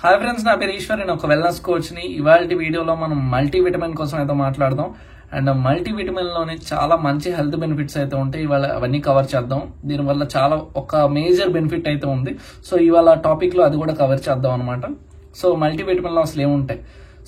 Hi friends, నా పేరు ఈశ్వర్. నేను ఒక వెల్నెస్ కోచ్ ని. ఇవాళ వీడియోలో మనం మల్టీవిటమిన్ కోసం అయితే మాట్లాడదాం. అండ్ మల్టీవిటమిన్ లోనే చాలా మంచి హెల్త్ బెనిఫిట్స్ అయితే ఉంటాయి. ఇవాళ అవన్నీ కవర్ చేద్దాం. దీనివల్ల చాలా ఒక మేజర్ బెనిఫిట్ అయితే ఉంది. సో ఇవాళ టాపిక్ లో అది కూడా కవర్ చేద్దాం అనమాట. సో మల్టీవిటమిన్ లో అసలు ఏముంటాయి?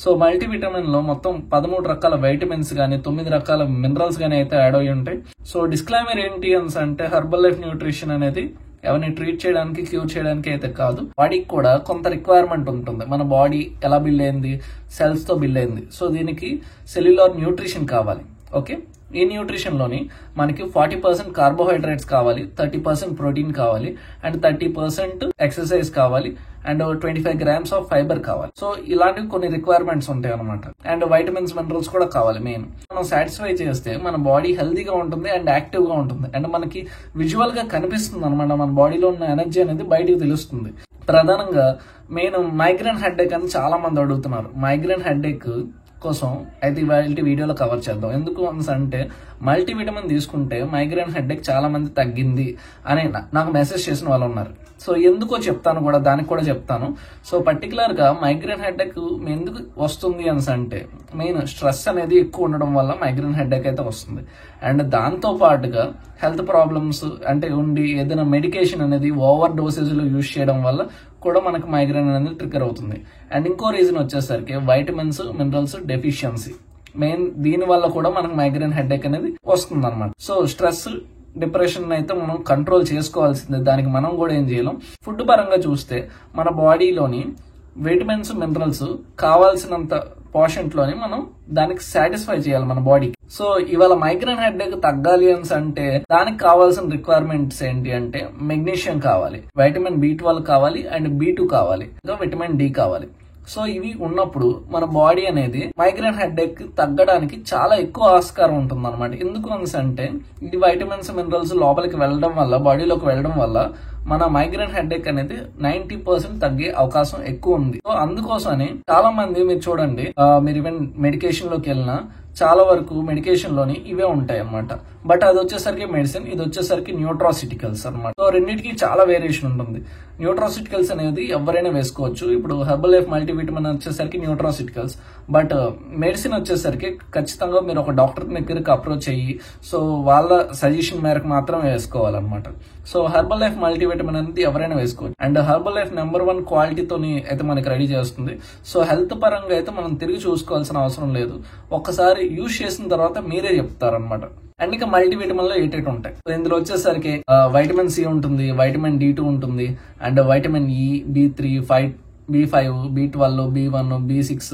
సో మల్టీవిటమిన్ లో మొత్తం 13 రకాల వైటమిన్స్ గానీ 9 రకాల మినరల్స్ గానీ అయితే యాడ్ అయి ఉంటాయి. సో డిస్క్లైమర్ ఏంటి అంటే హెర్బల్ లైఫ్ న్యూట్రిషన్ అనేది ఎవరిని ట్రీట్ చేయడానికి, క్యూర్ చేయడానికి అయితే కాదు. బాడీకి కూడా కొంత రిక్వైర్మెంట్ ఉంటుంది. మన బాడీ ఎలా బిల్డ్ అయింది, సెల్స్ తో బిల్డ్ అయింది. సో దీనికి సెల్యులార్ న్యూట్రిషన్ కావాలి. ఓకే, ఈ న్యూట్రిషన్ లోని మనకి 40% కార్బోహైడ్రేట్స్ కావాలి, 30% ప్రోటీన్ కావాలి, అండ్ 30% ఎక్సర్సైజ్ కావాలి, అండ్ 25 grams ఆఫ్ ఫైబర్ కావాలి. సో ఇలాంటివి కొన్ని రిక్వైర్మెంట్స్ ఉంటాయి అనమాట. అండ్ వైటమిన్స్, మినరల్స్ కూడా కావాలి. మెయిన్ మనం సాటిస్ఫై చేస్తే మన బాడీ హెల్తీగా ఉంటుంది అండ్ యాక్టివ్ గా ఉంటుంది. అండ్ మనకి విజువల్ గా కనిపిస్తుంది అనమాట. మన బాడీలో ఉన్న ఎనర్జీ అనేది బయటకు తెలుస్తుంది. ప్రధానంగా మెయిన్ మైగ్రేన్ హెడ్ఏక్ అని చాలా మంది అడుగుతున్నారు. మైగ్రేన్ హెడ్ఏక్ కోసం అయితే ఇవాళ వీడియోలో కవర్ చేద్దాం. ఎందుకు అంటే మల్టీవిటమిన్ తీసుకుంటే మైగ్రేన్ హెడ్ఏక్ చాలా మంది తగ్గింది అని నాకు మెసేజ్ చేసిన వాళ్ళు ఉన్నారు. సో ఎందుకో చెప్తాను కూడా, దానికి కూడా చెప్తాను. సో పర్టికులర్ గా మైగ్రేన్ హెడ్ఏక్ ఎందుకు వస్తుంది అంటే మెయిన్ స్ట్రెస్ అనేది ఎక్కువ ఉండడం వల్ల మైగ్రేన్ హెడ్ఏక్ అయితే వస్తుంది. అండ్ దాంతో పాటుగా హెల్త్ ప్రాబ్లమ్స్ అంటే ఉండి ఏదైనా మెడికేషన్ అనేది ఓవర్ డోసేజ్ లో యూజ్ చేయడం వల్ల కూడా మనకు మైగ్రేన్ అనేది ట్రిగర్ అవుతుంది. అండ్ ఇంకో రీజన్ వచ్చేసరికి వైటమిన్స్, మినరల్స్ డెఫిషియన్సీ. మెయిన్ దీని వల్ల కూడా మనకు మైగ్రేన్ హెడ్ఏక్ అనేది వస్తుంది అనమాట. సో స్ట్రెస్, డిప్రెషన్ అయితే మనం కంట్రోల్ చేసుకోవాల్సిందే. దానికి మనం కూడా ఏం చేయలేం. ఫుడ్ పరంగా చూస్తే మన బాడీలోని విటమిన్స్, మినరల్స్ కావాల్సినంత పోర్షన్ లోని మనం దానికి సాటిస్ఫై చేయాలి మన బాడీకి. సో ఇవాళ మైగ్రేన్ హెడ్ఏక్ తగ్గాలి అంటే దానికి కావాల్సిన రిక్వైర్మెంట్స్ ఏంటి అంటే మెగ్నీషియం కావాలి, వైటమిన్ B12 కావాలి, అండ్ B2 కావాలి, విటమిన్ D కావాలి. సో ఇవి ఉన్నప్పుడు మన బాడీ అనేది మైగ్రేన్ హెడ్ఏక్ తగ్గడానికి చాలా ఎక్కువ ఆస్కారం ఉంటుంది అనమాట. ఎందుకు అంటే ఈ వైటమిన్స్, మినరల్స్ లోపలికి వెళ్ళడం వల్ల, బాడీలోకి వెళ్ళడం వల్ల మన మైగ్రేన్ హెడ్ఏక్ అనేది 90% తగ్గే అవకాశం ఎక్కువ ఉంది. సో అందుకోసమని చాలా మంది మీరు చూడండి, మీరు ఈవెన్ మెడికేషన్ లోకి వెళ్ళినా చాలా వరకు మెడికేషన్ లోని ఇవే ఉంటాయి అనమాట. బట్ అది వచ్చేసరికి మెడిసిన్, ఇది వచ్చేసరికి న్యూట్రాసిటికల్స్ అనమాట. సో రెండింటికి చాలా వేరియేషన్ ఉంటుంది. న్యూట్రాసిటికల్స్ అనేది ఎవరైనా వేసుకోవచ్చు. ఇప్పుడు హెర్బల్ లైఫ్ మల్టీవిటమిన్ వచ్చేసరికి న్యూట్రాసిటికల్స్. బట్ మెడిసిన్ వచ్చేసరికి ఖచ్చితంగా మీరు ఒక డాక్టర్ దగ్గరికి అప్రోచ్ అయ్యి సో వాళ్ళ సజెషన్ మేరకు మాత్రం వేసుకోవాలన్నమాట. సో హెర్బల్ లైఫ్ మల్టీవిటమిన్ అనేది ఎవరైనా వేసుకోవచ్చు. అండ్ హెర్బల్ లైఫ్ #1 క్వాలిటీతోని అయితే మనకి రెడీ చేస్తుంది. సో హెల్త్ పరంగా అయితే మనం తిరిగి చూసుకోవాల్సిన అవసరం లేదు. ఒక్కసారి యూజ్ చేసిన తర్వాత మీరే చెప్తారనమాట. అండ్ ఇంకా మల్టీవిటమిన్ లో 8 ఉంటాయి. ఇందులో వచ్చేసరికి వైటమిన్ C ఉంటుంది, వైటమిన్ D2 ఉంటుంది, and vitamin E, B3, B5, B12, B1, B6,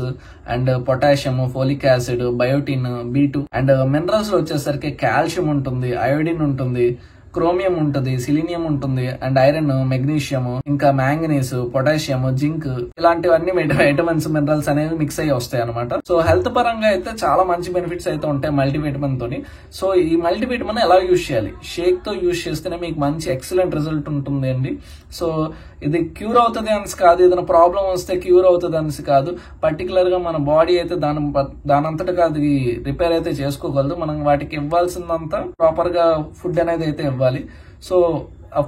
and potassium, folic acid, biotin, B2. And minerals లో వచ్చేసరికి కాల్షియం ఉంటుంది, అయోడిన్ ఉంటుంది, క్రోమియం ఉంటుంది, సిలీనియం ఉంటుంది, అండ్ ఐరన్, మెగ్నీషియం, ఇంకా మ్యాంగనీస్, పొటాషియం, జింక్, ఇలాంటివన్నీ వైటమిన్స్, మినరల్స్ అనేవి మిక్స్ అయ్యి వస్తాయి అనమాట. సో హెల్త్ పరంగా అయితే చాలా మంచి బెనిఫిట్స్ అయితే ఉంటాయి మల్టీవిటమిన్ తోని. సో ఈ మల్టీవిటమిన్ ఎలా యూజ్ చేయాలి? షేక్ తో యూజ్ చేస్తేనే మీకు మంచి ఎక్సలెంట్ రిజల్ట్ ఉంటుంది అండి. సో ఇది క్యూర్ అవుతుంది అనేసి కాదు, ఏదైనా ప్రాబ్లం వస్తే క్యూర్ అవుతుంది అనేసి కాదు. పర్టికులర్ గా మన బాడీ అయితే దానంతటగా అది రిపేర్ అయితే చేసుకోగలదు. మనం వాటికి ఇవ్వాల్సిందంతా ప్రాపర్ గా ఫుడ్ అనేది అయితే ఇవ్వాలి. సో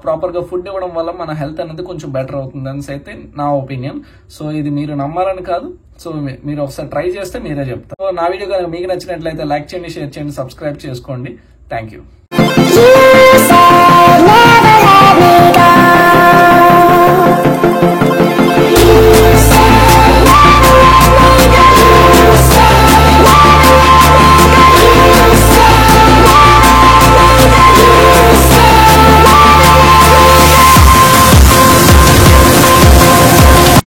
ప్రాపర్ గా ఫుడ్ ఇవ్వడం వల్ల మన హెల్త్ అనేది కొంచెం బెటర్ అవుతుంది అనేసి అయితే నా ఒపీనియన్. సో ఇది మీరు నమ్మాలని కాదు. సో మీరు ఒకసారి ట్రై చేస్తే మీరే చెప్తారు. సో నా వీడియో కనుక మీకు నచ్చినట్లయితే లైక్ చేయండి, షేర్ చేయండి, సబ్స్క్రైబ్ చేసుకోండి. Thank you.